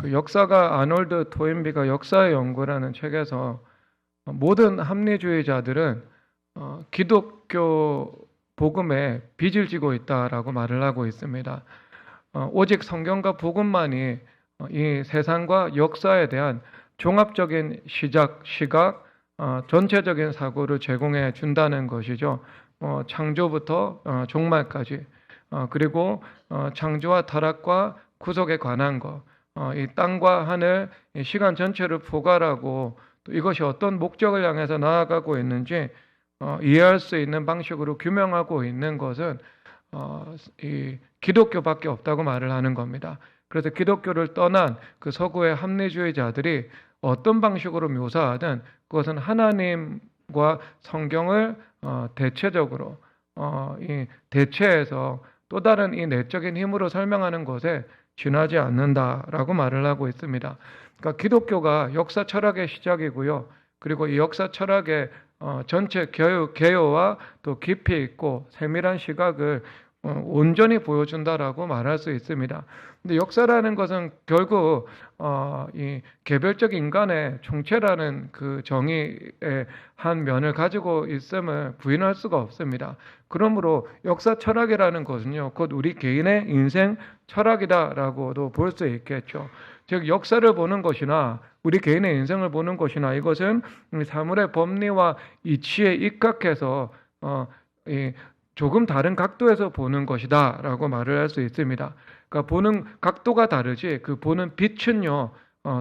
그 역사가 아놀드 토인비가 역사의 연구라는 책에서 모든 합리주의자들은 기독교 복음에 빚을 지고 있다라고 말을 하고 있습니다. 오직 성경과 복음만이 이 세상과 역사에 대한 종합적인 시각, 전체적인 사고를 제공해 준다는 것이죠. 창조부터 종말까지, 그리고 창조와 타락과 구속에 관한 것, 이 땅과 하늘, 이 시간 전체를 포괄하고 또 이것이 어떤 목적을 향해서 나아가고 있는지 이해할 수 있는 방식으로 규명하고 있는 것은 이 기독교밖에 없다고 말을 하는 겁니다. 그래서 기독교를 떠난 그 서구의 합리주의자들이 어떤 방식으로 묘사하든 그것은 하나님과 성경을 대체적으로 이 대체해서 또 다른 이 내적인 힘으로 설명하는 것에 지나지 않는다라고 말을 하고 있습니다. 그러니까 기독교가 역사 철학의 시작이고요. 그리고 이 역사 철학의 전체 개요와 또 깊이 있고 세밀한 시각을 온전히 보여준다라고 말할 수 있습니다. 근데 역사라는 것은 결국 이 개별적 인간의 총체라는 그 정의의 한 면을 가지고 있음을 부인할 수가 없습니다. 그러므로 역사 철학이라는 것은요, 곧 우리 개인의 인생 철학이다라고도 볼 수 있겠죠. 즉 역사를 보는 것이나 우리 개인의 인생을 보는 것이나 이것은 사물의 법리와 이치에 입각해서 조금 다른 각도에서 보는 것이다 라고 말을 할 수 있습니다. 그러니까 보는 각도가 다르지 그 보는 빛은요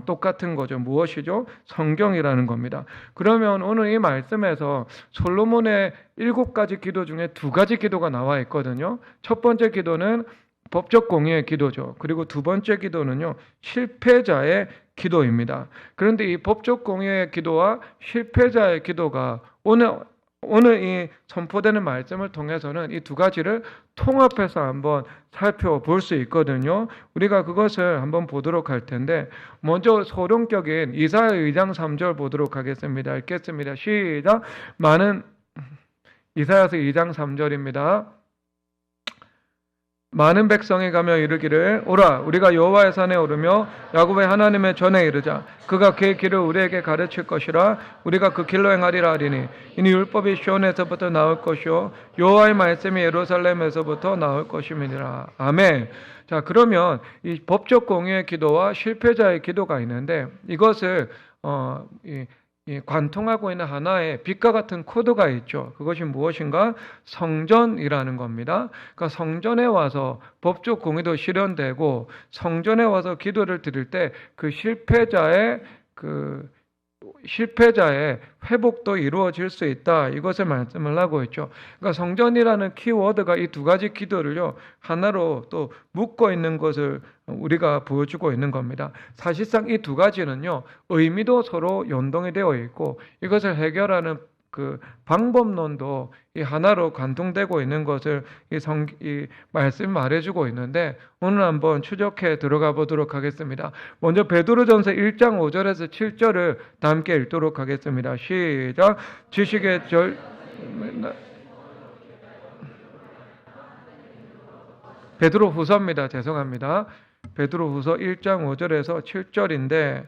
똑같은 거죠. 무엇이죠? 성경이라는 겁니다. 그러면 오늘 이 말씀에서 솔로몬의 7가지 기도 중에 2가지 기도가 나와 있거든요. 첫 번째 기도는 법적 공의의 기도죠. 그리고 두 번째 기도는요, 실패자의 기도입니다. 그런데 이 법적 공의의 기도와 실패자의 기도가 오늘 이 선포되는 말씀을 통해서는 이 2가지를 통합해서 한번 살펴볼 수 있거든요. 우리가 그것을 한번 보도록 할 텐데, 먼저 소룡격인 이사야 2장 3절 보도록 하겠습니다. 읽겠습니다. 시작. 이사야서 2장 3절입니다. 많은 백성이 가며 이르기를 오라 우리가 여호와의 산에 오르며 야곱의 하나님의 전에 이르자 그가 그의 길을 우리에게 가르칠 것이라 우리가 그 길로 행하리라 하리니 이는 율법이 시온에서부터 나올 것이요 여호와의 말씀이 예루살렘에서부터 나올 것임이니라. 아멘. 자, 그러면 이 법적 공의의 기도와 실패자의 기도가 있는데 이것을 관통하고 있는 하나의 빛과 같은 코드가 있죠. 그것이 무엇인가? 성전이라는 겁니다. 그러니까 성전에 와서 법적 공의도 실현되고 성전에 와서 기도를 드릴 때 그 실패자의 회복도 이루어질 수 있다. 이것을 말씀을 하고 있죠. 그러니까 성전이라는 키워드가 이 2가지 기도를요 하나로 또 묶어 있는 것을 우리가 보여주고 있는 겁니다. 사실상 이 2가지는요 의미도 서로 연동이 되어 있고 이것을 해결하는 그 방법론도 이 하나로 관통되고 있는 것을 이 말씀이 말해주고 있는데 오늘 한번 추적해 들어가 보도록 하겠습니다. 먼저 베드로전서 1장 5절에서 7절을 다 함께 읽도록 하겠습니다. 시작. 지식의 베드로후서입니다. 죄송합니다. 베드로후서 1장 5절에서 7절인데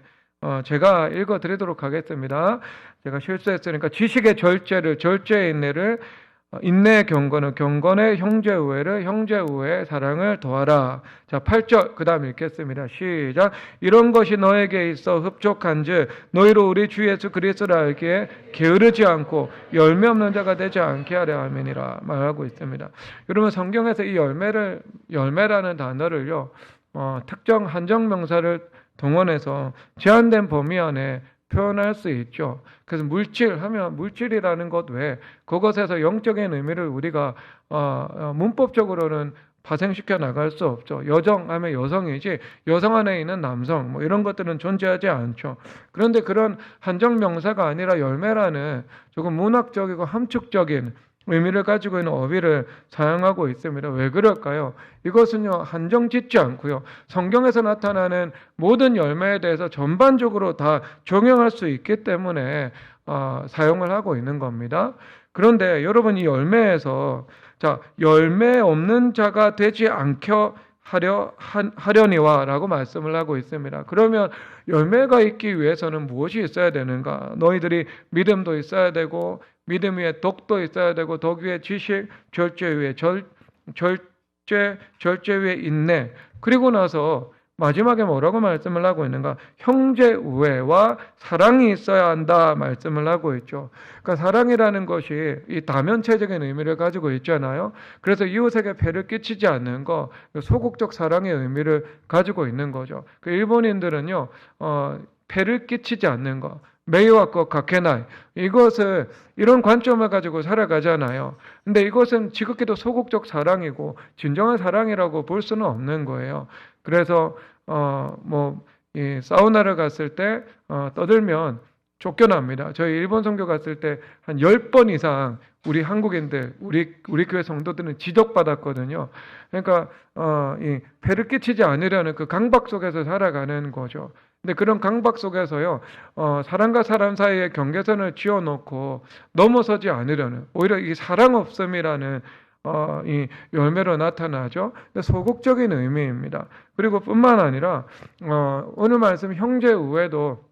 제가 읽어드리도록 하겠습니다. 제가 실수했으니까 지식의 절제의 인내를 인내의 경건의 형제우애를 형제우애의 사랑을 더하라. 자, 8절 그 다음 읽겠습니다. 시작. 이런 것이 너에게 있어 흡족한즉 너희로 우리 주 예수 그리스도를 알기에 게으르지 않고 열매 없는 자가 되지 않게 하려 함이니라 말하고 있습니다. 여러분 성경에서 이 열매라는 단어를요 특정 한정 명사를 동원해서 제한된 범위 안에 표현할 수 있죠. 그래서 물질하면 물질이라는 것 외에 그것에서 영적인 의미를 우리가 문법적으로는 파생시켜 나갈 수 없죠. 여정하면 여성이지 여성 안에 있는 남성 뭐 이런 것들은 존재하지 않죠. 그런데 그런 한정 명사가 아니라 열매라는 조금 문학적이고 함축적인 의미를 가지고 있는 어휘를 사용하고 있습니다. 왜 그럴까요? 이것은요 한정 짓지 않고요 성경에서 나타나는 모든 열매에 대해서 전반적으로 다 적용할 수 있기 때문에 사용을 하고 있는 겁니다. 그런데 여러분 이 열매에서 자 열매 없는 자가 되지 않게 하려니와라고 말씀을 하고 있습니다. 그러면 열매가 있기 위해서는 무엇이 있어야 되는가? 너희들이 믿음도 있어야 되고 믿음 위에 덕도 있어야 되고 덕 위에 지식, 절제 위에 절제 위에 인내. 그리고 나서 마지막에 뭐라고 말씀을 하고 있는가? 형제 우애와 사랑이 있어야 한다 말씀을 하고 있죠. 그러니까 사랑이라는 것이 이 다면체적인 의미를 가지고 있잖아요. 그래서 이웃에게 폐를 끼치지 않는 거, 소극적 사랑의 의미를 가지고 있는 거죠. 그 일본인들은요, 폐를 끼치지 않는 거, 메이와코 가케나이, 이것을 이런 관점을 가지고 살아가잖아요. 근데 이것은 지극히도 소극적 사랑이고 진정한 사랑이라고 볼 수는 없는 거예요. 그래서 이 사우나를 갔을 때 떠들면 쫓겨납니다. 저희 일본 선교 갔을 때 한 10번 이상 우리 한국인들, 우리 교회 성도들은 지적받았거든요. 그러니까 이 폐를 끼치지 않으려는 그 강박 속에서 살아가는 거죠. 근데 그런 강박 속에서요, 사람과 사람 사이에 경계선을 지어놓고 넘어서지 않으려는, 오히려 이 사랑 없음이라는 이 열매로 나타나죠. 소극적인 의미입니다. 그리고 뿐만 아니라 오늘 말씀 형제 우애도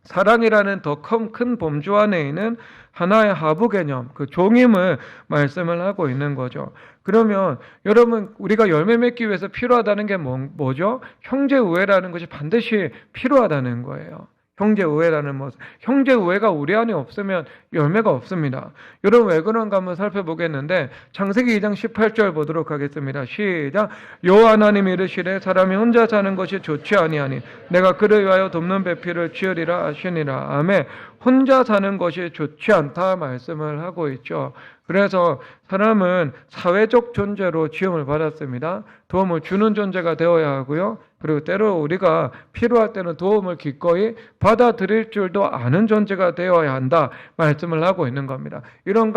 사랑이라는 더 큰 범주 안에 있는 하나의 하부 개념, 그 종임을 말씀을 하고 있는 거죠. 그러면 여러분, 우리가 열매 맺기 위해서 필요하다는 게 뭐죠? 형제 우애라는 것이 반드시 필요하다는 거예요. 형제 우애라는 모습. 형제 우애가 우리 안에 없으면 열매가 없습니다. 여러분 왜 그런가 한번 살펴보겠는데 창세기 2장 18절 보도록 하겠습니다. 시작. 여호와 하나님이 이르시되 사람이 혼자 사는 것이 좋지 아니하니 내가 그를 위하여 돕는 배필을 지으리라 하시니라. 아멘. 혼자 사는 것이 좋지 않다 말씀을 하고 있죠. 그래서 사람은 사회적 존재로 지음을 받았습니다. 도움을 주는 존재가 되어야 하고요. 그리고 때로 우리가 필요할 때는 도움을 기꺼이 받아들일 줄도 아는 존재가 되어야 한다 말씀을 하고 있는 겁니다. 이런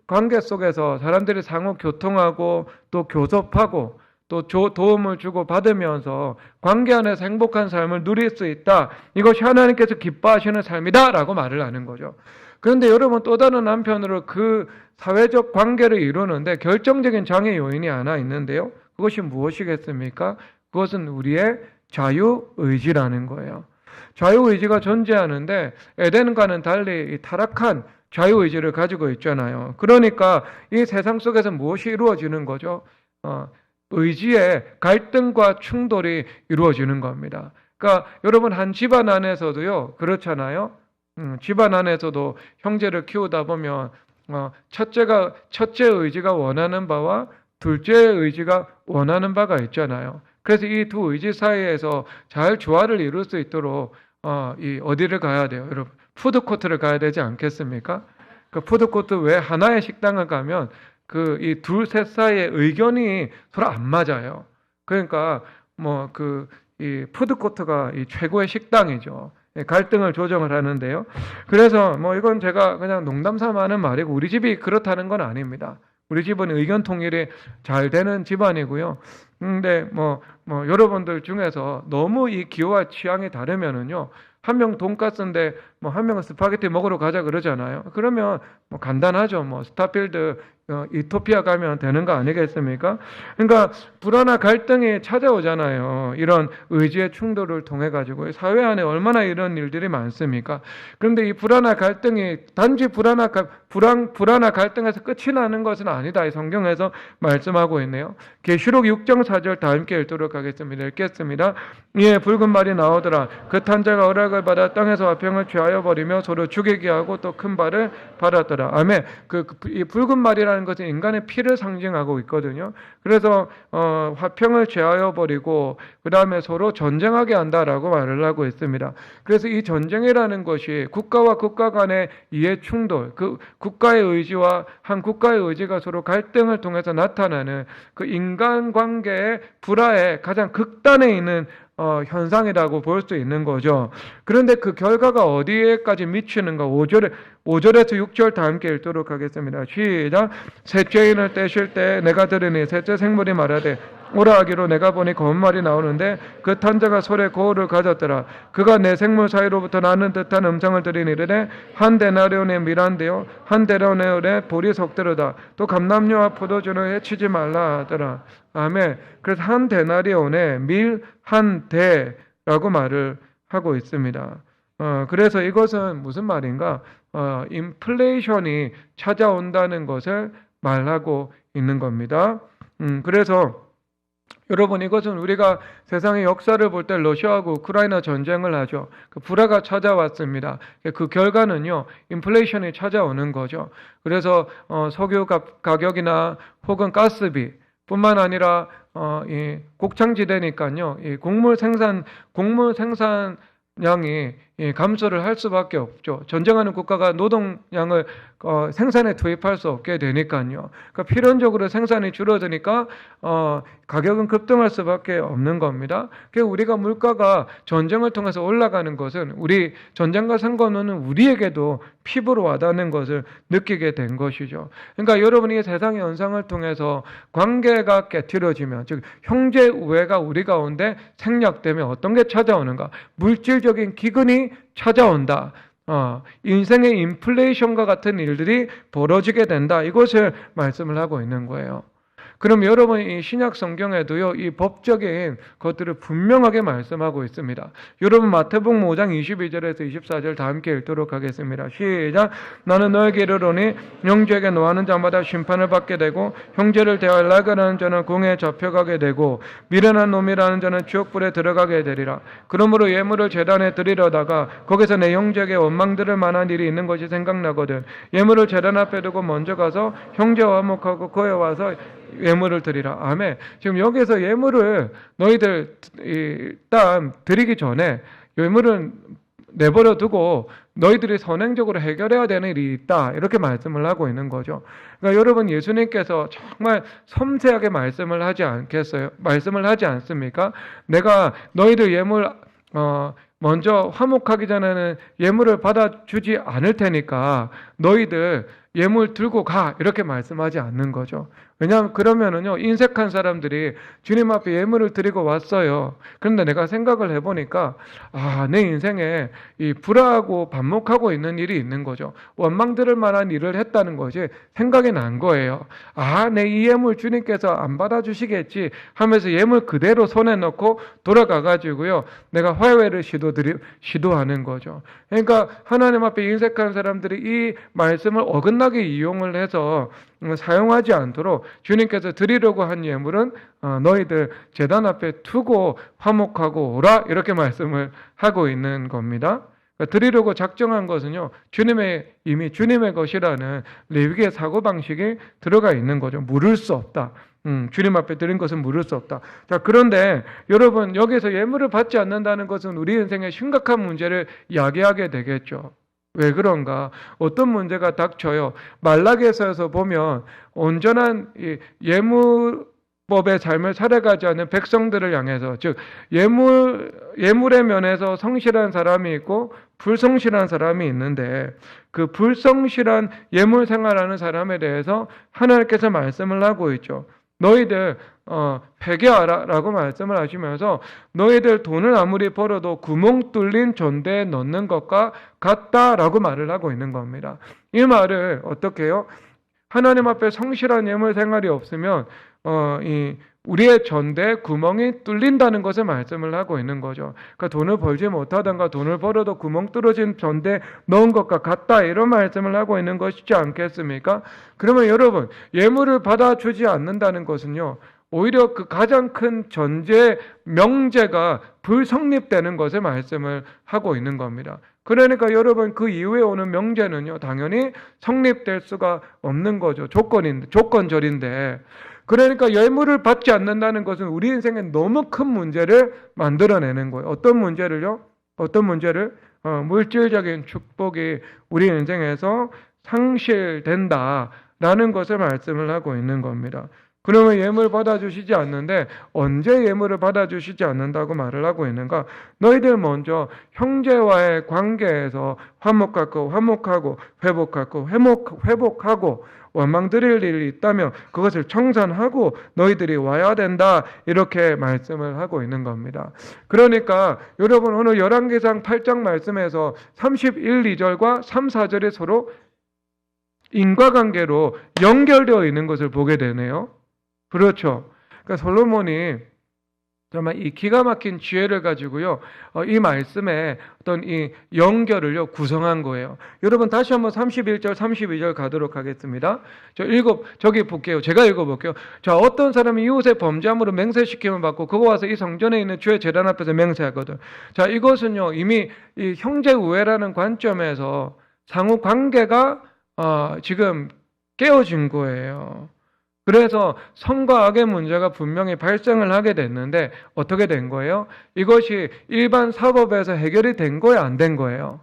관계 속에서 사람들이 상호 교통하고 또 교섭하고 또 도움을 주고 받으면서 관계 안에서 행복한 삶을 누릴 수 있다. 이것이 하나님께서 기뻐하시는 삶이다 라고 말을 하는 거죠. 그런데 여러분 또 다른 한편으로 그 사회적 관계를 이루는데 결정적인 장애 요인이 하나 있는데요. 그것이 무엇이겠습니까? 그것은 우리의 자유의지라는 거예요. 자유의지가 존재하는데 에덴과는 달리 이 타락한 자유의지를 가지고 있잖아요. 그러니까 이 세상 속에서 무엇이 이루어지는 거죠? 의지의 갈등과 충돌이 이루어지는 겁니다. 그러니까 여러분 한 집안 안에서도요 그렇잖아요. 집안 안에서도 형제를 키우다 보면 첫째 의지가 원하는 바와 둘째의 의지가 원하는 바가 있잖아요. 그래서 이 두 의지 사이에서 잘 조화를 이룰 수 있도록 어디를 가야 돼요? 여러분 푸드코트를 가야 되지 않겠습니까? 그 푸드코트 외 하나의 식당을 가면 그 이 둘 셋 사이의 의견이 서로 안 맞아요. 그러니까 이 푸드코트가 이 최고의 식당이죠. 갈등을 조정을 하는데요. 그래서 이건 제가 그냥 농담 삼아 하는 말이고 우리 집이 그렇다는 건 아닙니다. 우리 집은 의견 통일이 잘 되는 집안이고요. 근데 여러분들 중에서 너무 이 기호와 취향이 다르면은요. 한 명 돈가스인데 한 명은 스파게티 먹으러 가자 그러잖아요. 그러면 간단하죠. 스타필드 이토피아 가면 되는 거 아니겠습니까? 그러니까 불화나 갈등이 찾아오잖아요. 이런 의지의 충돌을 통해 가지고 사회 안에 얼마나 이런 일들이 많습니까? 그런데 이 불화나 갈등이 단지 불화나 갈등에서 끝이 나는 것은 아니다. 이 성경에서 말씀하고 있네요. 계시록 6장 4절 다 함께 읽도록 하겠습니다. 읽겠습니다. 이에 붉은 말이 나오더라. 그 탄자가 허락을 받아 땅에서 화평을 취하여 버리며 서로 죽이게 하고 또 큰 발을 받았더라. 아멘. 이 붉은 말이라는 것은 인간의 피를 상징하고 있거든요. 그래서 화평을 취하여 버리고 그 다음에 서로 전쟁하게 한다라고 말을 하고 있습니다. 그래서 이 전쟁이라는 것이 국가와 국가 간의 이해 충돌, 그 국가의 의지와 한 국가의 의지가 서로 갈등을 통해서 나타나는 그 인간관계의 불화의 가장 극단에 있는 현상이라고 볼 수 있는 거죠. 그런데 그 결과가 어디에까지 미치는가? 5절에 5절에서 6절 다 함께 읽도록 하겠습니다. 시작. 셋째 인을 떼실 때 내가 들으니 셋째 생물이 말하되 오라 하기로 내가 보니 검은 말이 나오는데 그 탄자가 손에 고울을 가졌더라. 그가 내 생물 사이로부터 나는 듯한 음성을 들으니 이르되 한 데나리온의 밀한데요 한 데나리온의 볼이 속들어다. 또 감람류와 포도주는 해치지 말라 하더라. 아멘. 그래서 한 데나리온의 밀 한 대라고 말을 하고 있습니다. 그래서 이것은 무슨 말인가? 인플레이션이 찾아온다는 것을 말하고 있는 겁니다. 그래서 여러분, 이것은 우리가 세상의 역사를 볼 때 러시아하고 우크라이나 전쟁을 하죠. 그 불화가 찾아왔습니다. 그 결과는요, 인플레이션이 찾아오는 거죠. 그래서 석유 가격이나 혹은 가스비 뿐만 아니라 이 곡창지대니까요, 이 곡물 생산량이 감소를 할 수밖에 없죠. 전쟁하는 국가가 노동량을 생산에 투입할 수 없게 되니까요. 그러니까 필연적으로 생산이 줄어드니까 가격은 급등할 수밖에 없는 겁니다. 그러니까 우리가 물가가 전쟁을 통해서 올라가는 것은 우리 전쟁과 상관없는 우리에게도 피부로 와닿는 것을 느끼게 된 것이죠. 그러니까 여러분이 세상의 현상을 통해서 관계가 깨트려지면, 즉 형제 우애가 우리 가운데 생략되면 어떤 게 찾아오는가? 물질적인 기근이 찾아온다. 인생의 인플레이션과 같은 일들이 벌어지게 된다. 이것을 말씀을 하고 있는 거예요. 그럼 여러분, 이 신약 성경에도요, 이 법적인 것들을 분명하게 말씀하고 있습니다. 여러분, 마태복음 5장 22절에서 24절 다 함께 읽도록 하겠습니다. 시작. 나는 너에게 이르노니 형제에게 노하는 자마다 심판을 받게 되고 형제를 대하려고 하는 자는 공에 잡혀가게 되고 미련한 놈이라는 자는 지옥불에 들어가게 되리라. 그러므로 예물을 제단에 드리려다가 거기서 내 형제에게 원망 들을 만한 일이 있는 것이 생각나거든 예물을 제단 앞에 두고 먼저 가서 형제와 화목하고 거에 와서 예물을 드리라. 아멘. 지금 여기서 예물을 너희들 일단 드리기 전에 예물은 내버려 두고 너희들이 선행적으로 해결해야 되는 일이 있다. 이렇게 말씀을 하고 있는 거죠. 그러니까 여러분, 예수님께서 정말 섬세하게 말씀을 하지 않겠어요? 말씀을 하지 않습니까? 내가 너희들 예물 먼저 화목하기 전에는 예물을 받아주지 않을 테니까 너희들 예물 들고 가, 이렇게 말씀하지 않는 거죠. 왜냐하면 그러면은요, 인색한 사람들이 주님 앞에 예물을 드리고 왔어요. 그런데 내가 생각을 해보니까 내 인생에 이 불화하고 반목하고 있는 일이 있는 거죠. 원망 들을 만한 일을 했다는 것이 생각이 난 거예요. 내 이 예물 주님께서 안 받아주시겠지 하면서 예물 그대로 손에 넣고 돌아가가지고요, 내가 화해를 시도하는 거죠. 그러니까 하나님 앞에 인색한 사람들이 이 말씀을 어긋나게 이용을 해서 사용하지 않도록 주님께서 드리려고 한 예물은 너희들 제단 앞에 두고 화목하고 오라, 이렇게 말씀을 하고 있는 겁니다. 드리려고 작정한 것은요, 이미 주님의 것이라는 레위기의 사고방식이 들어가 있는 거죠. 물을 수 없다. 주님 앞에 드린 것은 물을 수 없다. 자, 그런데 여러분, 여기서 예물을 받지 않는다는 것은 우리 인생의 심각한 문제를 야기하게 되겠죠. 왜 그런가? 어떤 문제가 닥쳐요? 말라기에서 보면 온전한 예물법의 삶을 살아가지 않는 백성들을 향해서, 즉 예물의 면에서 성실한 사람이 있고 불성실한 사람이 있는데, 그 불성실한 예물 생활하는 사람에 대해서 하나님께서 말씀을 하고 있죠. 너희들 회개하라 라고 말씀을 하시면서 너희들 돈을 아무리 벌어도 구멍 뚫린 전대에 넣는 것과 같다라고 말을 하고 있는 겁니다. 이 말을 어떻게 해요? 하나님 앞에 성실한 예물 생활이 없으면 우리의 전대에 구멍이 뚫린다는 것을 말씀을 하고 있는 거죠. 그러니까 돈을 벌지 못하던가 돈을 벌어도 구멍 뚫어진 전대에 넣은 것과 같다, 이런 말씀을 하고 있는 것이지 않겠습니까? 그러면 여러분, 예물을 받아주지 않는다는 것은요, 오히려 그 가장 큰 전제 명제가 불성립되는 것을 말씀을 하고 있는 겁니다. 그러니까 여러분, 그 이후에 오는 명제는요, 당연히 성립될 수가 없는 거죠. 조건절인데. 그러니까 예물을 받지 않는다는 것은 우리 인생에 너무 큰 문제를 만들어내는 거예요. 어떤 문제를요? 물질적인 축복이 우리 인생에서 상실된다라는 것을 말씀을 하고 있는 겁니다. 그러면 예물 받아주시지 않는데 언제 예물을 받아주시지 않는다고 말을 하고 있는가? 너희들 먼저 형제와의 관계에서 화목할 거 화목하고 회복할 거 회복하고 원망 드릴 일이 있다면 그것을 청산하고 너희들이 와야 된다, 이렇게 말씀을 하고 있는 겁니다. 그러니까 여러분 오늘 열왕기상 8장 말씀에서 31, 2절과 3, 4절에 서로 인과관계로 연결되어 있는 것을 보게 되네요. 그렇죠. 그러니까 솔로몬이 정말 이 기가 막힌 지혜를 가지고요, 이 말씀에 어떤 이 연결을요, 구성한 거예요. 여러분 다시 한번 31절, 32절 가도록 하겠습니다. 저기 볼게요. 제가 읽어볼게요. 자, 어떤 사람이 이웃의 범죄함으로 맹세시킴을 받고 그거 와서 이 성전에 있는 주의 제단 앞에서 맹세하거든. 자, 이것은요, 이미 이 형제 우애라는 관점에서 상호 관계가 지금 깨어진 거예요. 그래서 선과 악의 문제가 분명히 발생을 하게 됐는데 어떻게 된 거예요? 이것이 일반 사법에서 해결이 된 거예요? 안 된 거예요?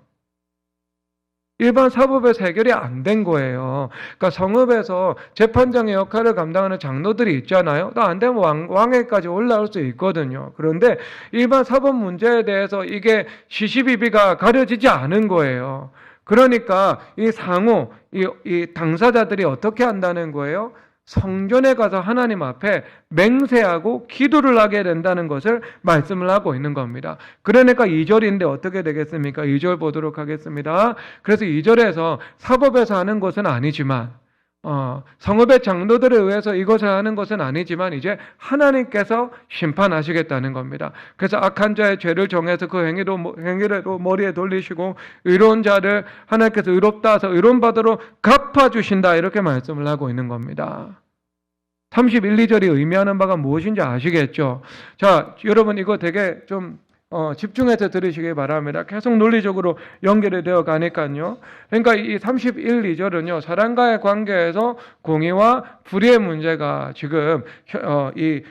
일반 사법에서 해결이 안 된 거예요. 그러니까 성읍에서 재판장의 역할을 감당하는 장로들이 있잖아요. 또 안 되면 왕에까지 올라올 수 있거든요. 그런데 일반 사법 문제에 대해서 이게 시시비비가 가려지지 않은 거예요. 그러니까 이 상호, 이 당사자들이 어떻게 한다는 거예요? 성전에 가서 하나님 앞에 맹세하고 기도를 하게 된다는 것을 말씀을 하고 있는 겁니다. 그러니까 2절인데 어떻게 되겠습니까? 2절 보도록 하겠습니다. 그래서 2절에서 사법에서 하는 것은 아니지만 성읍의 장로들에 의해서 이것을 하는 것은 아니지만 이제 하나님께서 심판하시겠다는 겁니다. 그래서 악한 자의 죄를 정해서 그 행위를 머리에 돌리시고 의로운 자를 하나님께서 의롭다 해서 의로운 바대로 갚아주신다, 이렇게 말씀을 하고 있는 겁니다. 31, 2절이 의미하는 바가 무엇인지 아시겠죠? 자, 여러분 이거 되게 좀 집중해서 들으시기 바랍니다. 계속 논리적으로 연결이 되어 가니까요. 그러니까 이 31, 2절은요, 사람과의 관계에서 공의와 불의의 문제가 지금 이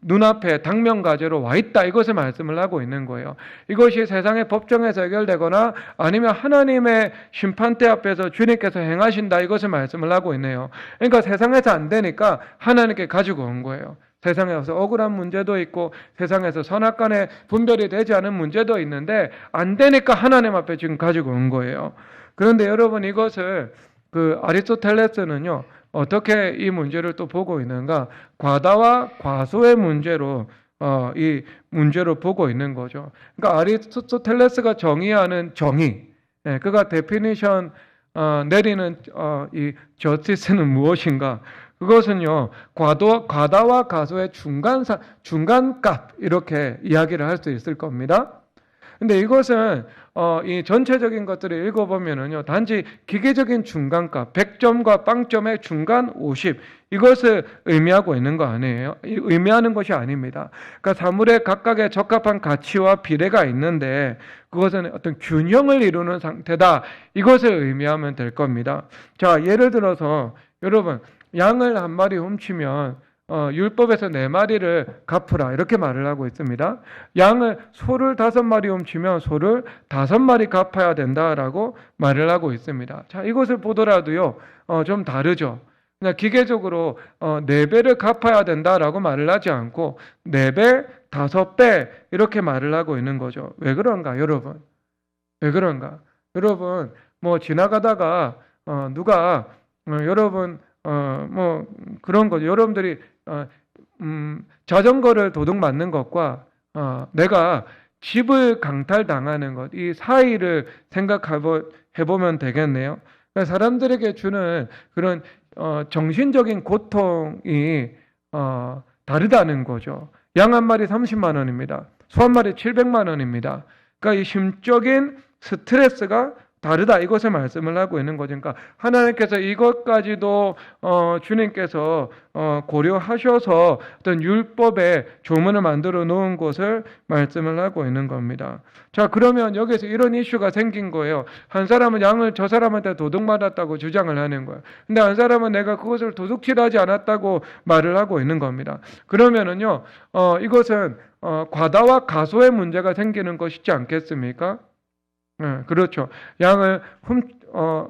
눈앞에 당면과제로 와 있다, 이것을 말씀을 하고 있는 거예요. 이것이 세상의 법정에서 해결되거나 아니면 하나님의 심판대 앞에서 주님께서 행하신다, 이것을 말씀을 하고 있네요. 그러니까 세상에서 안 되니까 하나님께 가지고 온 거예요. 세상에서 억울한 문제도 있고 세상에서 선악간에 분별이 되지 않은 문제도 있는데 안 되니까 하나님 앞에 지금 가지고 온 거예요. 그런데 여러분 이것을 아리스토텔레스는요, 어떻게 이 문제를 또 보고 있는가? 과다와 과소의 문제로 이 문제로 보고 있는 거죠. 그러니까 아리스토텔레스가 정의하는 정의, 그가 데피니션 내리는 이 저스티스는 무엇인가? 그것은요, 과다와 과소의 중간값, 이렇게 이야기를 할 수 있을 겁니다. 근데 이것은 이 전체적인 것들을 읽어보면은요, 단지 기계적인 중간값, 100점과 빵점의 중간 50, 이것을 의미하고 있는 거 아니에요? 의미하는 것이 아닙니다. 그러니까 사물의 각각의 적합한 가치와 비례가 있는데 그것은 어떤 균형을 이루는 상태다, 이것을 의미하면 될 겁니다. 자, 예를 들어서 여러분, 양을 한 마리 훔치면 율법에서 4마리를 갚으라, 이렇게 말을 하고 있습니다. 소를 5마리 훔치면 소를 5마리 갚아야 된다라고 말을 하고 있습니다. 자, 이것을 보더라도요, 좀 다르죠. 그냥 기계적으로 4배를 갚아야 된다라고 말을 하지 않고 4배, 5배, 이렇게 말을 하고 있는 거죠. 왜 그런가, 여러분? 왜 그런가? 여러분, 뭐 지나가다가 누가 여러분 뭐 그런 거죠. 여러분들이 자전거를 도둑 맞는 것과 내가 집을 강탈당하는 것, 이 사이를 생각해보면 되겠네요. 그러니까 사람들에게 주는 그런 정신적인 고통이 다르다는 거죠. 양 한 마리 30만 원입니다. 소 한 마리 700만 원입니다. 그러니까 이 심적인 스트레스가 다르다, 이것을 말씀을 하고 있는 거죠. 그러니까 하나님께서 이것까지도 주님께서 고려하셔서 어떤 율법의 조문을 만들어 놓은 것을 말씀을 하고 있는 겁니다. 자, 그러면 여기서 이런 이슈가 생긴 거예요. 한 사람은 양을 저 사람한테 도둑맞았다고 주장을 하는 거예요. 근데 한 사람은 내가 그것을 도둑질하지 않았다고 말을 하고 있는 겁니다. 그러면은요, 이것은 과다와 가소의 문제가 생기는 것이지 않겠습니까? 그렇죠. 양을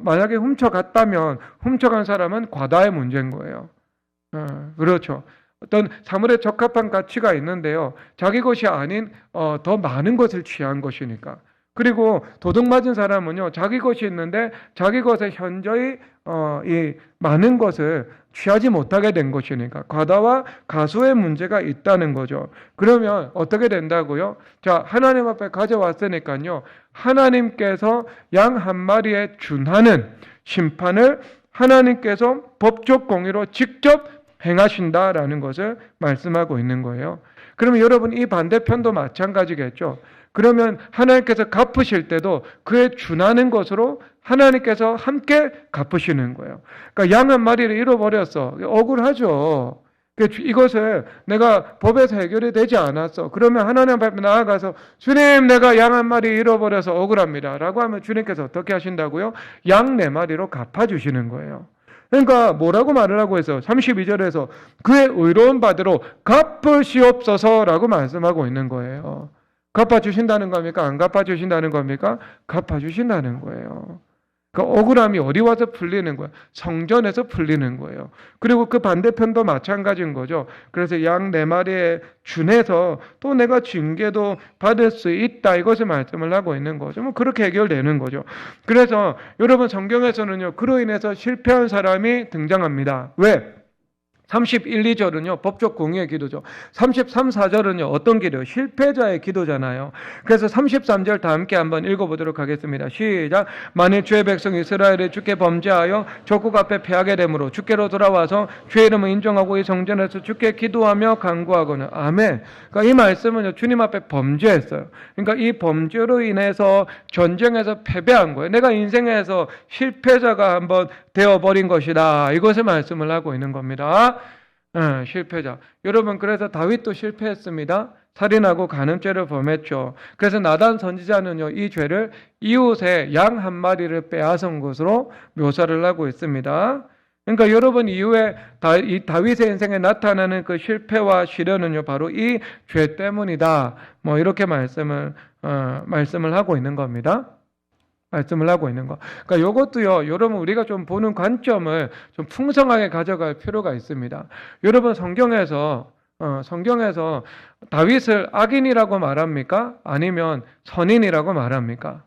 만약에 훔쳐갔다면 훔쳐간 사람은 과다의 문제인 거예요. 그렇죠. 어떤 사물에 적합한 가치가 있는데요. 자기 것이 아닌 더 많은 것을 취한 것이니까. 그리고 도둑 맞은 사람은요, 자기 것이 있는데 자기 것에 현저히 이 많은 것을 취하지 못하게 된 것이니까 과다와 가수의 문제가 있다는 거죠. 그러면 어떻게 된다고요? 자, 하나님 앞에 가져왔으니까요, 하나님께서 양 한 마리에 준하는 심판을 하나님께서 법적 공의로 직접 행하신다라는 것을 말씀하고 있는 거예요. 그러면 여러분, 이 반대편도 마찬가지겠죠. 그러면 하나님께서 갚으실 때도 그에 준하는 것으로 하나님께서 함께 갚으시는 거예요. 그러니까 양 한 마리를 잃어버렸어. 억울하죠. 이것을 내가 법에서 해결이 되지 않았어. 그러면 하나님 앞에 나아가서 주님, 내가 양 한 마리 잃어버려서 억울합니다 라고 하면 주님께서 어떻게 하신다고요? 양 4마리로 갚아주시는 거예요. 그러니까 뭐라고 말을 하고 있어요? 32절에서 그의 의로운 바대로 갚으시옵소서라고 말씀하고 있는 거예요. 갚아주신다는 겁니까? 안 갚아주신다는 겁니까? 갚아주신다는 거예요. 그 억울함이 어디 와서 풀리는 거예요? 성전에서 풀리는 거예요. 그리고 그 반대편도 마찬가지인 거죠. 그래서 양 4마리에 준해서 또 내가 징계도 받을 수 있다, 이것을 말씀을 하고 있는 거죠. 뭐 그렇게 해결되는 거죠. 그래서 여러분, 성경에서는요, 그로 인해서 실패한 사람이 등장합니다. 왜? 31, 2절은요, 법적 공의의 기도죠. 33, 4절은요, 어떤 기도요? 실패자의 기도잖아요. 그래서 33절 다 함께 한번 읽어보도록 하겠습니다. 시작. 만일 주의 백성 이스라엘이 주께 범죄하여 족국 앞에 패하게 되므로 주께로 돌아와서 주의 이름을 인정하고 이 성전에서 주께 기도하며 간구하거늘. 아멘. 그러니까 이 말씀은요, 주님 앞에 범죄했어요. 그러니까 이 범죄로 인해서 전쟁에서 패배한 거예요. 내가 인생에서 실패자가 한번 되어버린 것이다, 이것을 말씀을 하고 있는 겁니다. 실패자. 여러분, 그래서 다윗도 실패했습니다. 살인하고 간음죄를 범했죠. 그래서 나단 선지자는요, 이 죄를 이웃의 양 한 마리를 빼앗은 것으로 묘사를 하고 있습니다. 그러니까 여러분, 이후에 이 다윗의 인생에 나타나는 그 실패와 시련은요, 바로 이 죄 때문이다, 뭐 이렇게 말씀을 하고 있는 겁니다. 말씀을 하고 있는 거. 그러니까 이것도요, 여러분, 우리가 좀 보는 관점을 좀 풍성하게 가져갈 필요가 있습니다. 여러분, 성경에서 다윗을 악인이라고 말합니까? 아니면 선인이라고 말합니까?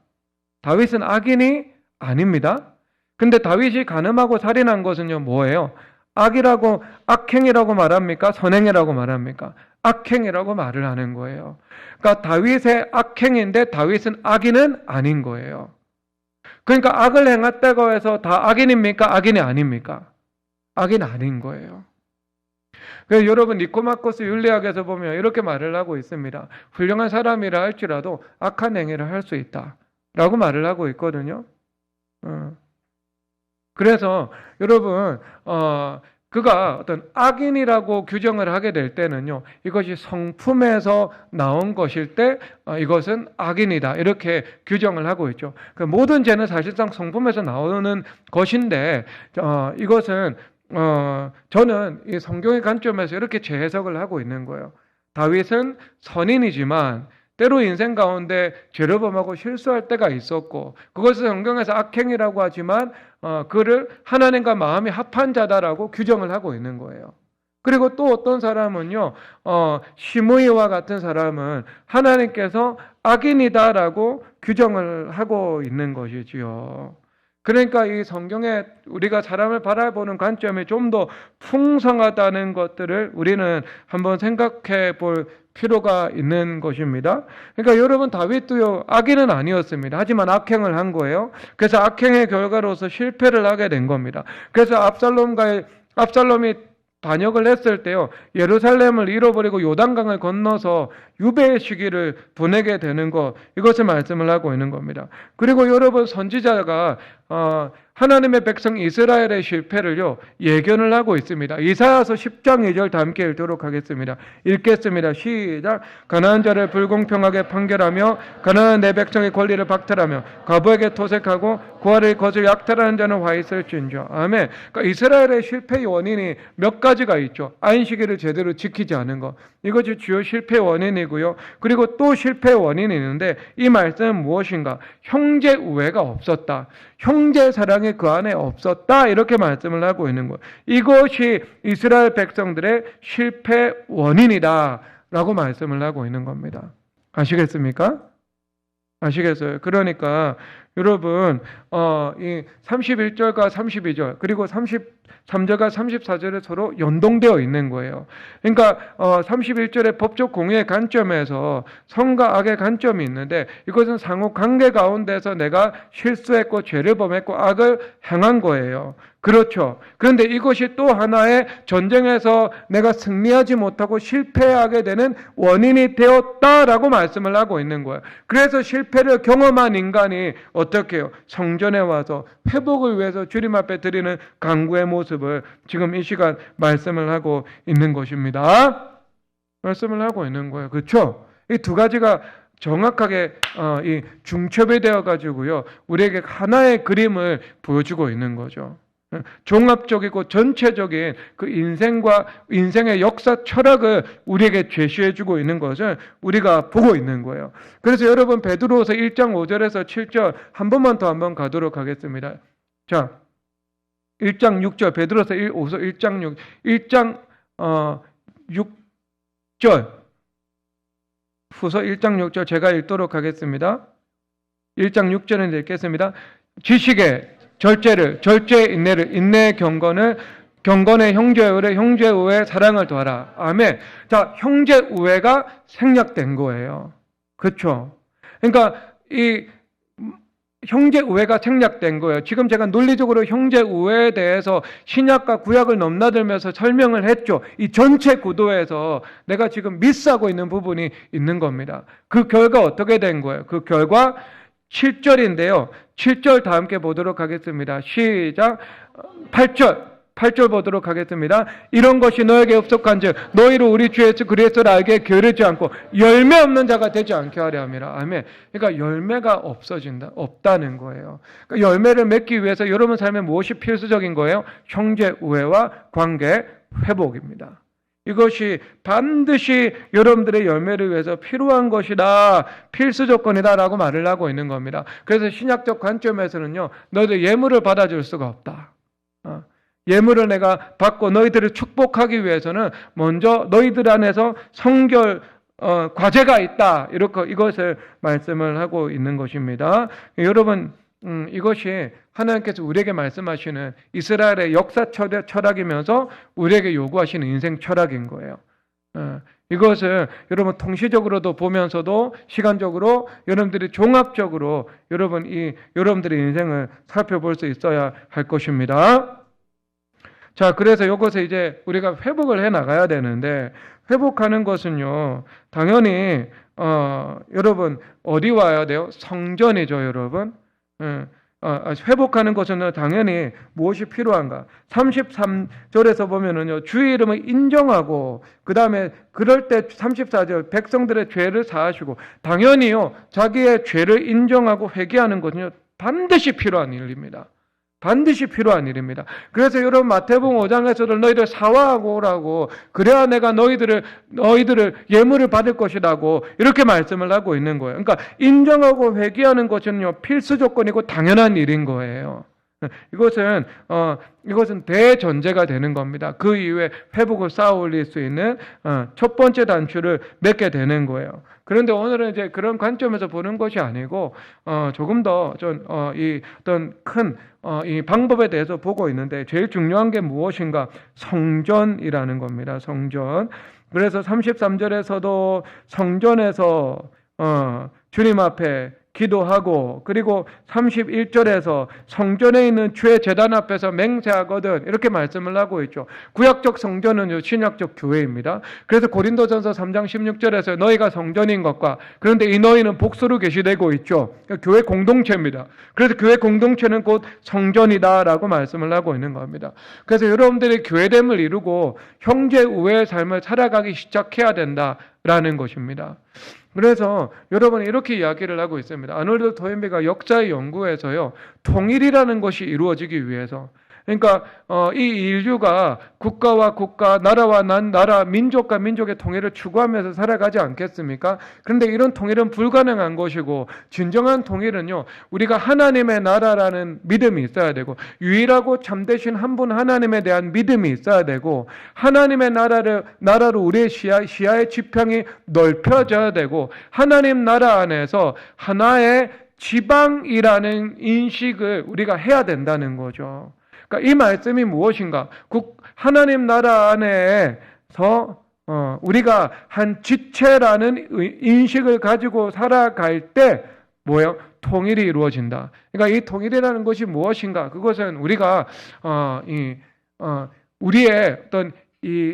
다윗은 악인이 아닙니다. 근데 다윗이 간음하고 살인한 것은요, 뭐예요? 악행이라고 말합니까? 선행이라고 말합니까? 악행이라고 말을 하는 거예요. 그러니까 다윗의 악행인데 다윗은 악인은 아닌 거예요. 그러니까 악을 행했다고 해서 다 악인입니까? 악인이 아닙니까? 악인 아닌 거예요. 그래서 여러분, 니코마코스 윤리학에서 보면 이렇게 말을 하고 있습니다. 훌륭한 사람이라 할지라도 악한 행위를 할 수 있다 라고 말을 하고 있거든요. 그래서 여러분, 그가 어떤 악인이라고 규정을 하게 될 때는요, 이것이 성품에서 나온 것일 때 이것은 악인이다, 이렇게 규정을 하고 있죠. 그 모든 죄는 사실상 성품에서 나오는 것인데 이것은 저는 이 성경의 관점에서 이렇게 재해석을 하고 있는 거예요. 다윗은 선인이지만 때로 인생 가운데 죄를 범하고 실수할 때가 있었고, 그것을 성경에서 악행이라고 하지만 그를 하나님과 마음이 합한 자다라고 규정을 하고 있는 거예요. 그리고 또 어떤 사람은요, 시므이와 같은 사람은 하나님께서 악인이다라고 규정을 하고 있는 것이지요. 그러니까 이 성경에 우리가 사람을 바라보는 관점이 좀 더 풍성하다는 것들을 우리는 한번 생각해 볼 필요가 있는 것입니다. 그러니까 여러분, 다윗도요, 악인은 아니었습니다. 하지만 악행을 한 거예요. 그래서 악행의 결과로서 실패를 하게 된 겁니다. 그래서 압살롬이 반역을 했을 때요, 예루살렘을 잃어버리고 요단강을 건너서 유배의 시기를 보내게 되는 것, 이것을 말씀을 하고 있는 겁니다. 그리고 여러분, 선지자가 하나님의 백성 이스라엘의 실패를요, 예견을 하고 있습니다. 이사야서 10장 2절 다 함께 읽도록 하겠습니다. 읽겠습니다. 시작. 가난한 자를 불공평하게 판결하며 가난한 내 백성의 권리를 박탈하며 과부에게 토색하고 고아를 거슬 약탈하는 자는 화 있을진저. 아멘. 그러니까 이스라엘의 실패의 원인이 몇 가지가 있죠. 안식일을 제대로 지키지 않은 것, 이것이 주요 실패의 원인이고요. 그리고 또 실패의 원인이 있는데, 이 말씀은 무엇인가? 형제 우애가 없었다. 형제 사랑이 세상에 그 안에 없었다 이렇게 말씀을 하고 있는 거예요. 이것이 이스라엘 백성들의 실패 원인이다 라고 말씀을 하고 있는 겁니다. 아시겠습니까? 아시겠어요? 그러니까 여러분 이 31절과 32절 그리고 33절과 34절에 서로 연동되어 있는 거예요. 그러니까 31절의 법적 공의의 관점에서 선과 악의 관점이 있는데 이것은 상호 관계 가운데서 내가 실수했고 죄를 범했고 악을 행한 거예요. 그렇죠. 그런데 이것이 또 하나의 전쟁에서 내가 승리하지 못하고 실패하게 되는 원인이 되었다라고 말씀을 하고 있는 거예요. 그래서 실패를 경험한 인간이 어떻게 해요? 성전에 와서 회복을 위해서 주님 앞에 드리는 간구의 모습을 지금 이 시간 말씀을 하고 있는 것입니다. 말씀을 하고 있는 거예요. 그렇죠? 이 두 가지가 정확하게 이 중첩이 되어 가지고요. 우리에게 하나의 그림을 보여주고 있는 거죠. 종합적이고 전체적인 그 인생의 역사 철학을 우리에게 제시해주고 있는 것을 우리가 보고 있는 거예요. 그래서 여러분 베드로후서 1장 5절에서 7절 한 번만 더 한번 가도록 하겠습니다. 자, 1장 6절 베드로후서 1장 6절 후서 1장 6절 제가 읽도록 하겠습니다. 1장 6절을 읽겠습니다. 지식에 절제의 인내를, 인내의 경건을, 경건의 형제의 형제의 사랑을 더하라. 아멘. 자, 형제우애가 생략된 거예요. 그렇죠? 그러니까 이 형제우애가 생략된 거예요. 지금 제가 논리적으로 형제우애에 대해서 신약과 구약을 넘나들면서 설명을 했죠. 이 전체 구도에서 내가 지금 미스하고 있는 부분이 있는 겁니다. 그 결과 어떻게 된 거예요? 그 결과 7절인데요. 7절 다 함께 보도록 하겠습니다. 시작. 8절 보도록 하겠습니다. 이런 것이 너에게 흡속한즉 너희로 우리 주 예수 그리스도를 알게 게으르지 않고 열매 없는 자가 되지 않게 하려 함이라. 아멘. 그러니까 열매가 없다는 거예요. 그러니까 열매를 맺기 위해서 여러분 삶에 무엇이 필수적인 거예요? 형제 우애와 관계 회복입니다. 이것이 반드시 여러분들의 열매를 위해서 필요한 것이다, 필수 조건이다 라고 말을 하고 있는 겁니다. 그래서 신약적 관점에서는요, 너희들 예물을 받아줄 수가 없다. 예물을 내가 받고 너희들을 축복하기 위해서는 먼저 너희들 안에서 성결 과제가 있다, 이렇게 이것을 말씀을 하고 있는 것입니다. 여러분, 이것이 하나님께서 우리에게 말씀하시는 이스라엘의 역사 철학이면서 우리에게 요구하시는 인생 철학인 거예요. 이것을 여러분 통시적으로도 보면서도 시간적으로 여러분들이 종합적으로 여러분들의 인생을 살펴볼 수 있어야 할 것입니다. 자, 그래서 이것을 이제 우리가 회복을 해 나가야 되는데, 회복하는 것은요, 당연히 여러분 어디 와야 돼요? 성전이죠, 여러분. 회복하는 것은 당연히 무엇이 필요한가? 33절에서 보면은요, 주의 이름을 인정하고, 그 다음에 그럴 때 34절 백성들의 죄를 사하시고, 당연히요, 자기의 죄를 인정하고 회개하는 것은요, 반드시 필요한 일입니다. 반드시 필요한 일입니다. 그래서 여러분 마태복음 5장에서도 너희들 사화하고 오라고, 그래야 내가 너희들을 예물을 받을 것이라고 이렇게 말씀을 하고 있는 거예요. 그러니까 인정하고 회개하는 것은요, 필수 조건이고 당연한 일인 거예요. 이것은 대전제가 되는 겁니다. 그 이후에 회복을 쌓아 올릴 수 있는 첫 번째 단추를 맺게 되는 거예요. 그런데 오늘은 이제 그런 관점에서 보는 것이 아니고 조금 더 어떤 큰 이 방법에 대해서 보고 있는데, 제일 중요한 게 무엇인가? 성전이라는 겁니다. 성전. 그래서 33절에서도 성전에서 주님 앞에 기도하고, 그리고 31절에서 성전에 있는 주의 제단 앞에서 맹세하거든, 이렇게 말씀을 하고 있죠. 구약적 성전은 신약적 교회입니다. 그래서 고린도전서 3장 16절에서 너희가 성전인 것과, 그런데 이 너희는 복수로 계시되고 있죠. 교회 공동체입니다. 그래서 교회 공동체는 곧 성전이다라고 말씀을 하고 있는 겁니다. 그래서 여러분들이 교회됨을 이루고 형제 우애의 삶을 살아가기 시작해야 된다라는 것입니다. 그래서 여러분 이렇게 이야기를 하고 있습니다. 아놀드 토인비가 역사의 연구에서요, 통일이라는 것이 이루어지기 위해서, 그러니까 이 인류가 국가와 국가, 나라와 나라, 민족과 민족의 통일을 추구하면서 살아가지 않겠습니까? 그런데 이런 통일은 불가능한 것이고, 진정한 통일은요, 우리가 하나님의 나라라는 믿음이 있어야 되고, 유일하고 참되신 한 분 하나님에 대한 믿음이 있어야 되고, 하나님의 나라로 우리의 시야의 지평이 넓혀져야 되고, 하나님 나라 안에서 하나의 지방이라는 인식을 우리가 해야 된다는 거죠. 그러니까 이 말씀이 무엇인가? 하나님 나라 안에서 우리가 한 지체라는 인식을 가지고 살아갈 때 뭐예요? 통일이 이루어진다. 그러니까 이 통일이라는 것이 무엇인가? 그것은 우리가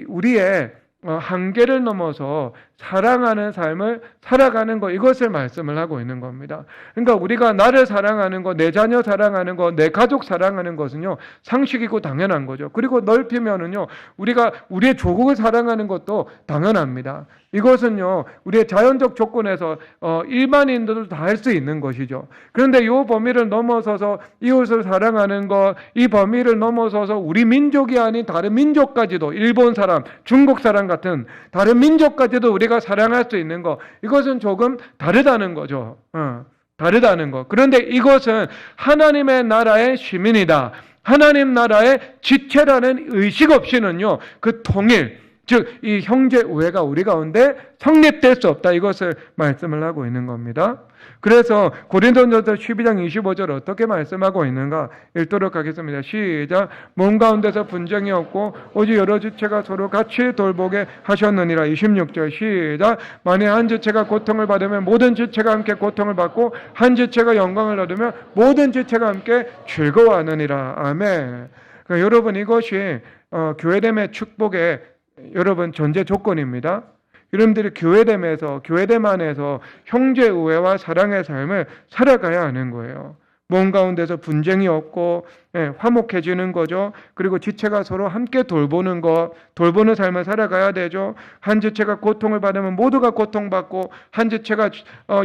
우리의 한계를 넘어서 사랑하는 삶을 살아가는 것, 이것을 말씀을 하고 있는 겁니다. 그러니까 우리가 나를 사랑하는 것, 내 자녀 사랑하는 것, 내 가족 사랑하는 것은요, 상식이고 당연한 거죠. 그리고 넓히면은요, 우리가 우리의 조국을 사랑하는 것도 당연합니다. 이것은요, 우리의 자연적 조건에서 일반인들도 다 할 수 있는 것이죠. 그런데 이 범위를 넘어서서 이웃을 사랑하는 것, 이 범위를 넘어서서 우리 민족이 아닌 다른 민족까지도, 일본 사람, 중국 사람 같은 다른 민족까지도 우리가 사랑할 수 있는 것, 이것은 조금 다르다는 거죠. 다르다는 것. 그런데 이것은 하나님의 나라의 시민이다. 하나님 나라의 지체라는 의식 없이는요, 그 통일, 즉 이 형제 우애가 우리 가운데 성립될 수 없다. 이것을 말씀을 하고 있는 겁니다. 그래서 고린도전서 12장 25절 어떻게 말씀하고 있는가 읽도록 하겠습니다. 시작. 몸 가운데서 분쟁이 없고 오직 여러 지체가 서로 같이 돌보게 하셨느니라. 26절 시작. 만일 한 지체가 고통을 받으면 모든 지체가 함께 고통을 받고 한 지체가 영광을 얻으면 모든 지체가 함께 즐거워하느니라. 아멘. 그러니까 여러분, 이것이 교회됨의 축복의 여러분 전제 조건입니다. 여러분들이 교회됨 안에서 형제 우애와 사랑의 삶을 살아가야 하는 거예요. 몸 가운데서 분쟁이 없고 화목해지는 거죠. 그리고 지체가 서로 함께 돌보는 삶을 살아가야 되죠. 한 지체가 고통을 받으면 모두가 고통받고 한 지체가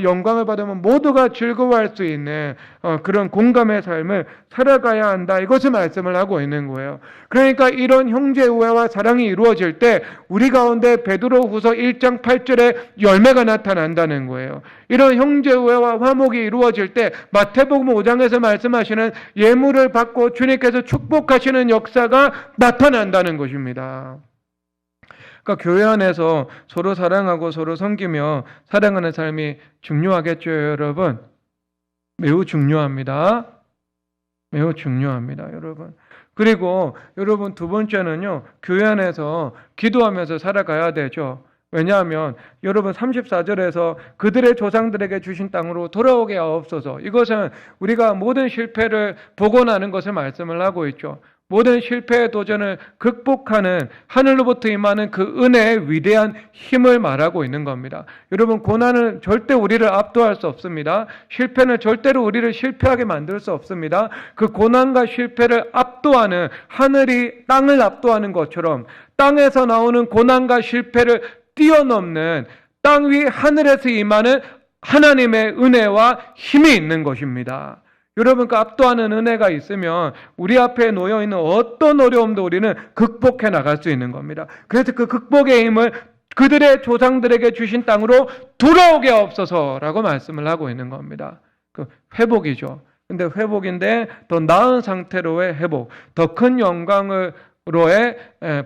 영광을 받으면 모두가 즐거워할 수 있는 그런 공감의 삶을 살아가야 한다. 이것을 말씀을 하고 있는 거예요. 그러니까 이런 형제 우애와 사랑이 이루어질 때 우리 가운데 베드로후서 1장 8절에 열매가 나타난다는 거예요. 이런 형제 우애와 화목이 이루어질 때 마태복음 5장에서 말씀하시는 예물을 받고 주님께서 축복하시는 역사가 나타난다는 것입니다. 그러니까 교회 안에서 서로 사랑하고 서로 섬기며 사랑하는 삶이 중요하겠죠, 여러분? 매우 중요합니다. 매우 중요합니다, 여러분. 그리고 여러분, 두 번째는요, 교회 안에서 기도하면서 살아가야 되죠. 왜냐하면 여러분 34절에서 그들의 조상들에게 주신 땅으로 돌아오게 하옵소서. 이것은 우리가 모든 실패를 복원하는 것을 말씀을 하고 있죠. 모든 실패의 도전을 극복하는 하늘로부터 임하는 그 은혜의 위대한 힘을 말하고 있는 겁니다. 여러분, 고난은 절대 우리를 압도할 수 없습니다. 실패는 절대로 우리를 실패하게 만들 수 없습니다. 그 고난과 실패를 압도하는, 하늘이 땅을 압도하는 것처럼 땅에서 나오는 고난과 실패를 뛰어넘는 땅 위 하늘에서 임하는 하나님의 은혜와 힘이 있는 것입니다. 여러분, 그 압도하는 은혜가 있으면 우리 앞에 놓여있는 어떤 어려움도 우리는 극복해 나갈 수 있는 겁니다. 그래서 그 극복의 힘을 그들의 조상들에게 주신 땅으로 돌아오게 하옵소서라고 말씀을 하고 있는 겁니다. 그 회복이죠. 근데 회복인데 더 나은 상태로의 회복, 더 큰 영광을 로의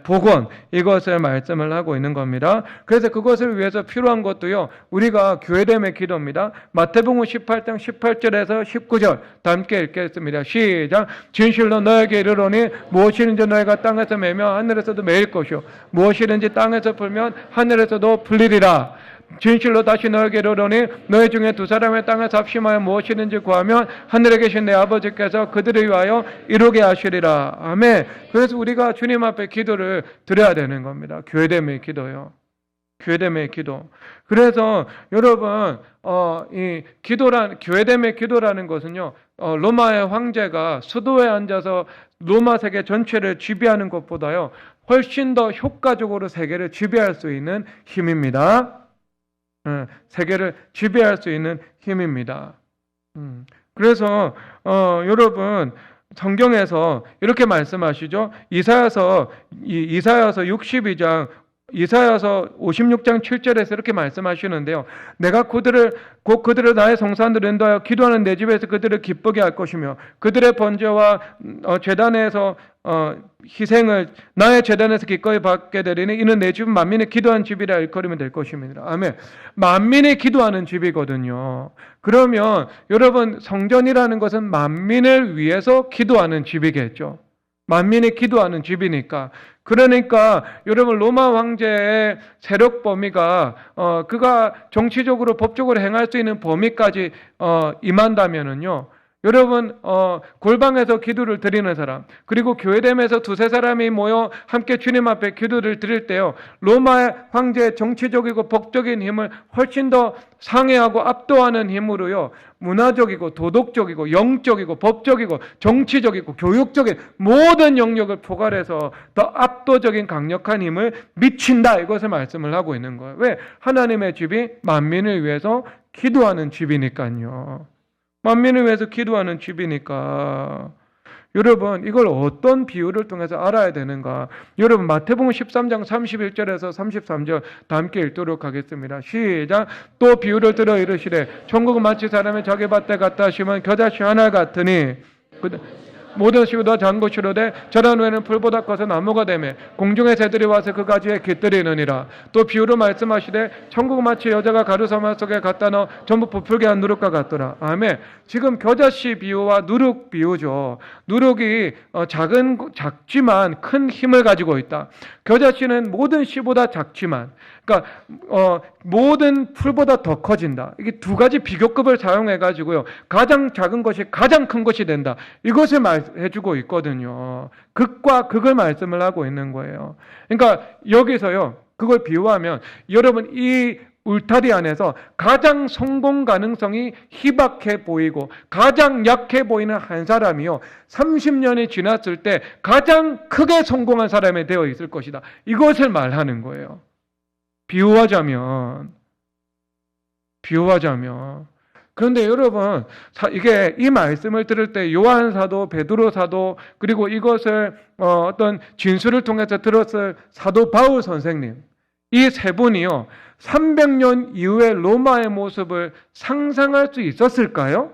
복원, 이것을 말씀을 하고 있는 겁니다. 그래서 그것을 위해서 필요한 것도요, 우리가 교회됨의 기도입니다. 마태복음 18장 18절에서 19절 다 함께 읽겠습니다. 시작. 진실로 너에게 이르노니 무엇이든지 너희가 땅에서 매면 하늘에서도 매일 것이요 무엇이든지 땅에서 풀면 하늘에서도 풀리리라. 진실로 다시 너에게 이르노니 너희 중에 두 사람의 땅에서 합심하여 무엇이든지 구하면 하늘에 계신 내 아버지께서 그들을 위하여 이루게 하시리라. 아멘. 그래서 우리가 주님 앞에 기도를 드려야 되는 겁니다. 교회됨의 기도요. 교회됨의 기도. 그래서 여러분, 이 교회됨의 기도라는 것은요, 로마의 황제가 수도에 앉아서 로마 세계 전체를 지배하는 것보다요, 훨씬 더 효과적으로 세계를 지배할 수 있는 힘입니다. 세계를 지배할 수 있는 힘입니다. 그래서 여러분, 성경에서 이렇게 말씀하시죠. 이사야서 62장 이사야서 56장 7절에서 이렇게 말씀하시는데요. 내가 곧 그들을 나의 성산들을 인도하여 기도하는 내 집에서 그들을 기쁘게 할 것이며 그들의 번제와 제단에서 희생을 나의 제단에서 기꺼이 받게 되리니 이는 내 집은 만민이 기도하는 집이라 일컬으면 될 것입니다. 아멘. 만민이 기도하는 집이거든요. 그러면 여러분 성전이라는 것은 만민을 위해서 기도하는 집이겠죠. 만민이 기도하는 집이니까. 그러니까 여러분 로마 황제의 세력 범위가 그가 정치적으로 법적으로 행할 수 있는 범위까지 임한다면은요. 여러분 골방에서 기도를 드리는 사람 그리고 교회됨에서 두세 사람이 모여 함께 주님 앞에 기도를 드릴 때요. 로마 황제의 정치적이고 법적인 힘을 훨씬 더 상회하고 압도하는 힘으로요. 문화적이고 도덕적이고 영적이고 법적이고 정치적이고 교육적인 모든 영역을 포괄해서 더 압도적인 강력한 힘을 미친다. 이것을 말씀을 하고 있는 거예요. 왜? 하나님의 집이 만민을 위해서 기도하는 집이니까요. 만민을 위해서 기도하는 집이니까. 여러분 이걸 어떤 비유를 통해서 알아야 되는가? 여러분 마태복음 13장 31절에서 33절 다 함께 읽도록 하겠습니다. 시작. 또 비유를 들어 이르시되 천국은 마치 사람이 자기 밭에 갖다 심은 겨자씨 하나 같으니 모든 시보다 작은 것이로되 자란 후에는 풀보다 커서 나무가 되매 공중의 새들이 와서 그 가지에 깃들이느니라. 또 비유로 말씀하시되 천국은 마치 여자가 가루사마 속에 갖다 넣어 전부 부풀게 한 누룩과 같더라. 아멘. 지금 겨자씨 비유와 누룩 비유죠. 누룩이 작지만 큰 힘을 가지고 있다. 겨자씨는 모든 씨보다 작지만 그러니까 모든 풀보다 더 커진다. 이게 두 가지 비교급을 사용해 가지고요. 가장 작은 것이 가장 큰 것이 된다. 이것을 말해주고 있거든요. 극과 극을 말씀을 하고 있는 거예요. 그러니까 여기서요. 그걸 비유하면 여러분 이 울타리 안에서 가장 성공 가능성이 희박해 보이고 가장 약해 보이는 한 사람이요. 30년이 지났을 때 가장 크게 성공한 사람이 되어 있을 것이다. 이것을 말하는 거예요. 비유하자면. 그런데 여러분, 이게 이 말씀을 들을 때 요한 사도, 베드로 사도, 그리고 이것을 어떤 진술을 통해서 들었을 사도 바울 선생님, 이 세 분이요, 300년 이후의 로마의 모습을 상상할 수 있었을까요?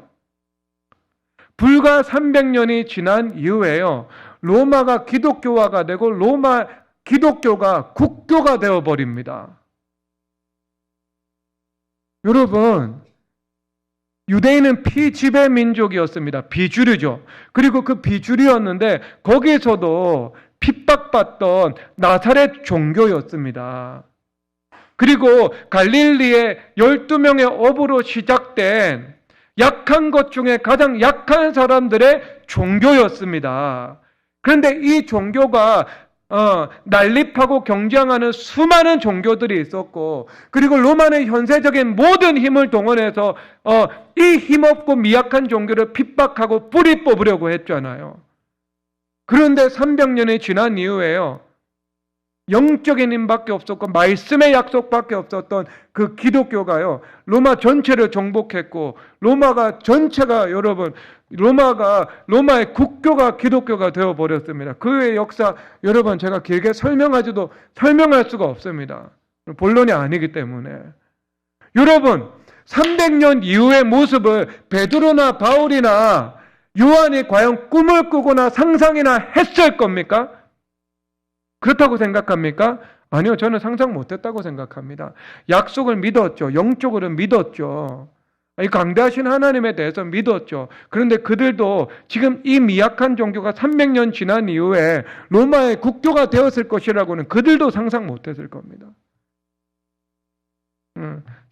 불과 300년이 지난 이후에요, 로마가 기독교화가 되고 로마 기독교가 국교가 되어버립니다. 여러분, 유대인은 피지배 민족이었습니다. 비주류죠. 그리고 그 비주류였는데 거기에서도 핍박받던 나사렛 종교였습니다. 그리고 갈릴리의 12명의 어부로 시작된 약한 것 중에 가장 약한 사람들의 종교였습니다. 그런데 이 종교가 난립하고 경쟁하는 수많은 종교들이 있었고, 그리고 로마는 현세적인 모든 힘을 동원해서 이 힘없고 미약한 종교를 핍박하고 뿌리 뽑으려고 했잖아요. 그런데 300년이 지난 이후에요, 영적인 힘밖에 없었고 말씀의 약속밖에 없었던 그 기독교가요, 로마 전체를 정복했고, 로마가 전체가 여러분, 로마의 국교가 기독교가 되어버렸습니다. 그의 역사 여러분 제가 길게 설명할 수가 없습니다. 본론이 아니기 때문에. 여러분 300년 이후의 모습을 베드로나 바울이나 요한이 과연 꿈을 꾸거나 상상이나 했을 겁니까? 그렇다고 생각합니까? 아니요, 저는 상상 못했다고 생각합니다. 약속을 믿었죠. 영적으로 믿었죠. 이 강대하신 하나님에 대해서 믿었죠. 그런데 그들도 지금 이 미약한 종교가 300년 지난 이후에 로마의 국교가 되었을 것이라고는 그들도 상상 못했을 겁니다.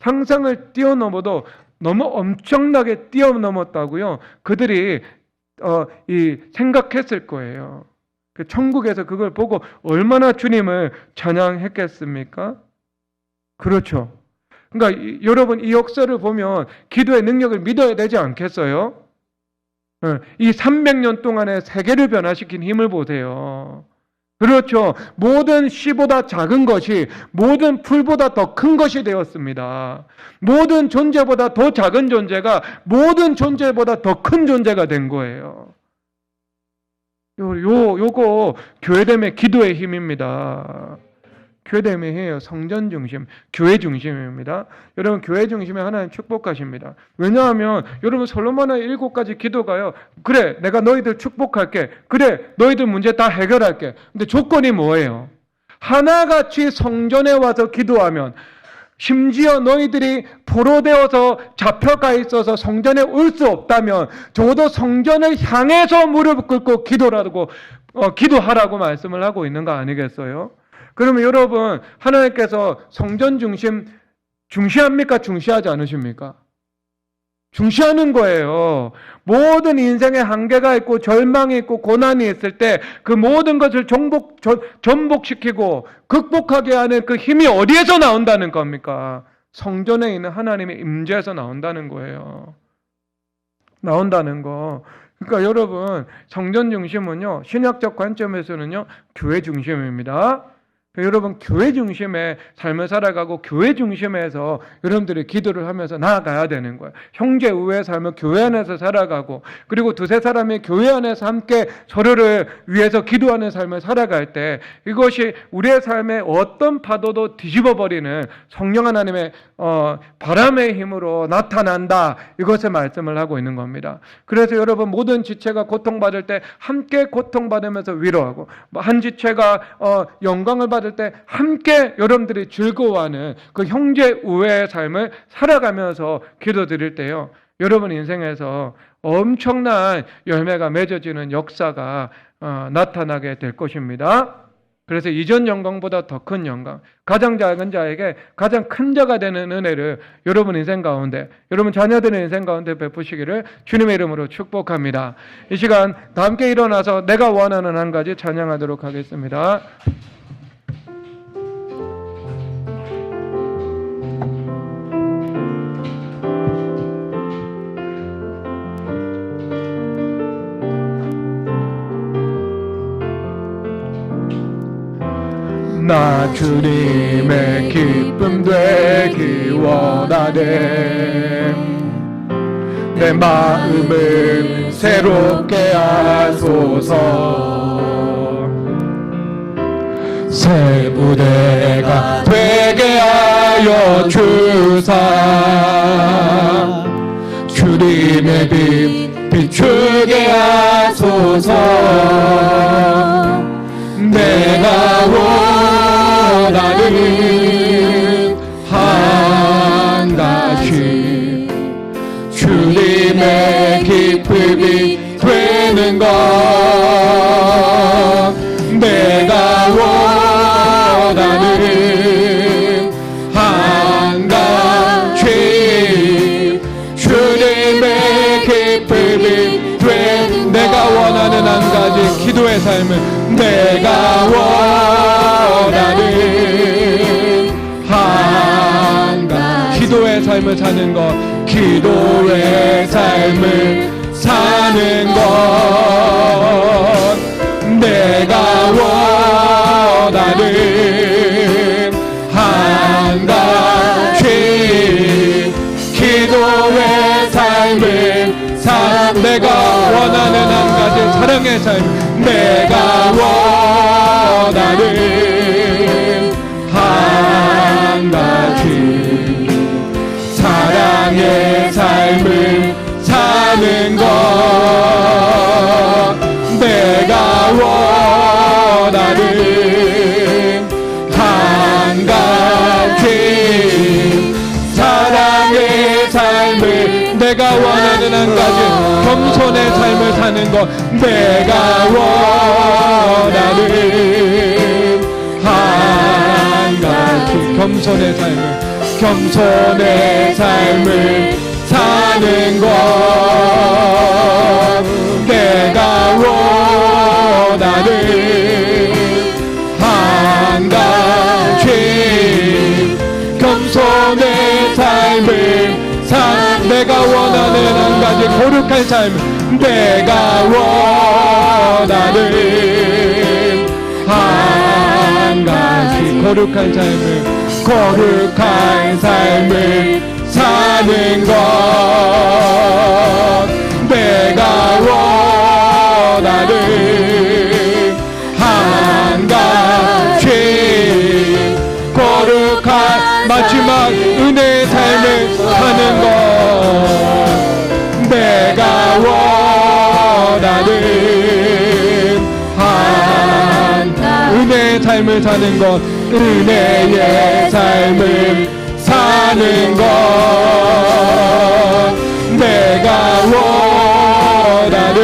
상상을 뛰어넘어도 너무 엄청나게 뛰어넘었다고요. 그들이 생각했을 거예요. 천국에서 그걸 보고 얼마나 주님을 찬양했겠습니까? 그렇죠. 그러니까 여러분 이 역사를 보면 기도의 능력을 믿어야 되지 않겠어요? 이 300년 동안의 세계를 변화시킨 힘을 보세요. 그렇죠. 모든 씨보다 작은 것이 모든 풀보다 더 큰 것이 되었습니다. 모든 존재보다 더 작은 존재가 모든 존재보다 더 큰 존재가 된 거예요. 요거 교회됨의 기도의 힘입니다. 교회됨의 힘이에요. 성전 중심, 교회 중심입니다. 여러분 교회 중심에 하나님 축복하십니다. 왜냐하면 여러분 솔로몬의 7가지 기도가요. 그래 내가 너희들 축복할게. 그래 너희들 문제 다 해결할게. 근데 조건이 뭐예요? 하나같이 성전에 와서 기도하면, 심지어 너희들이 포로되어서 잡혀가 있어서 성전에 올 수 없다면 적어도 성전을 향해서 무릎 꿇고 기도하라고 말씀을 하고 있는 거 아니겠어요? 그러면 여러분 하나님께서 성전 중시합니까? 중시하지 않으십니까? 중시하는 거예요. 모든 인생에 한계가 있고 절망이 있고 고난이 있을 때 그 모든 것을 전복시키고 극복하게 하는 그 힘이 어디에서 나온다는 겁니까? 성전에 있는 하나님의 임재에서 나온다는 거예요. 나온다는 거. 그러니까 여러분 성전 중심은요, 신약적 관점에서는요 교회 중심입니다. 여러분 교회 중심의 삶을 살아가고 교회 중심에서 여러분들이 기도를 하면서 나아가야 되는 거예요. 형제 우애의 삶을 교회 안에서 살아가고, 그리고 두세 사람이 교회 안에서 함께 서로를 위해서 기도하는 삶을 살아갈 때 이것이 우리의 삶에 어떤 파도도 뒤집어버리는 성령 하나님의 바람의 힘으로 나타난다, 이것을 말씀을 하고 있는 겁니다. 그래서 여러분 모든 지체가 고통받을 때 함께 고통받으면서 위로하고, 한 지체가 영광을 받을 때 함께 여러분들이 즐거워하는 그 형제 우애의 삶을 살아가면서 기도드릴 때요, 여러분 인생에서 엄청난 열매가 맺어지는 역사가 나타나게 될 것입니다. 그래서 이전 영광보다 더 큰 영광, 가장 작은 자에게 가장 큰 자가 되는 은혜를 여러분 인생 가운데, 여러분 자녀들의 인생 가운데 베푸시기를 주님의 이름으로 축복합니다. 이 시간 다 함께 일어나서 내가 원하는 한 가지 찬양하도록 하겠습니다. 나 주님의 기쁨 되기 원하네. 내 마음을 새롭게 하소서. 새 무대가 되게 하여 주사. 주님의 빛 비추게 하소서. 내가 원하는 한 가지, 주님의 기쁨이 되는 것. 내가 원하는 한 가지, 주님의 기쁨이 되는, 내가 원하는 한 가지 기도의 삶을, 내가 원하는 한 가지 기도의 삶을 사는 것, 기도의 삶을 사는 것. 내가 원하는 한 가지 기도의 삶을 내가 원하는 한 가지 사랑의 삶. 내가 원하는 한 가지 사랑의 삶을 사는 것. 내가 원하는 한 가지 사랑의 삶을, 내가 원하는 한 가지 겸손의 삶을 사는 것. 내가 원하는 한 가지 겸손의 삶을 사는 것. 내가 원하는 한 가지 겸손의 삶을 내가 원하는 한 가지 거룩한 삶. 내가 원하는 한 가지 거룩한 삶을 사는 것. 내가 원하는 거룩한 마지막 은혜의 삶을 사는 것, 내가 원하는 은혜의 삶을 사는 것, 은혜의 삶을 사는 것, 내가 원하는